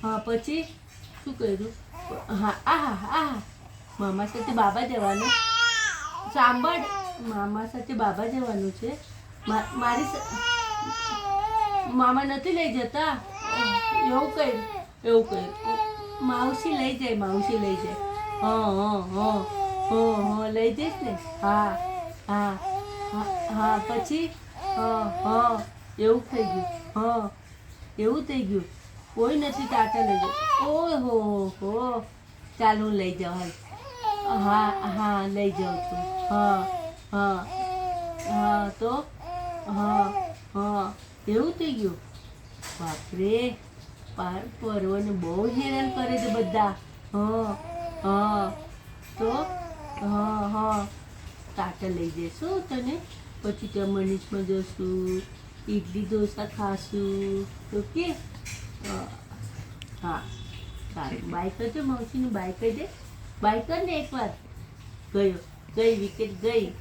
હા પછી શું કર્યું? હા મામા સાથે બાબા જવાનું. સાંભળ, મામા સાથે બાબા જવાનું છે. મામા નથી લઈ જતા. એવું કર્યું. માવસી લઈ જાય. હા લઈ જઈશ ને. હા પછી એવું થઈ ગયું. એવું થઈ ગયું. કોઈ નથી ટાટા લઈ જાય. ઓહો ચાલ હું લઈ જાઉં. હા લઈ જાઉં છું. હા તો એવું થઈ ગયું. બાપરે, પર્વને બહુ હેરાન કરે છે બધા. તો ટાટા લઈ જઈશું તને. પછી ત્યાં મનીષમાં જશું, ઇડલી ઢોસા ખાશું. ઓકે. હા સારું. બાય કરજો માવશીનું. બાય કહી દે. બાય કર ને એકવાર. ગઈ વિકેટ ગઈ.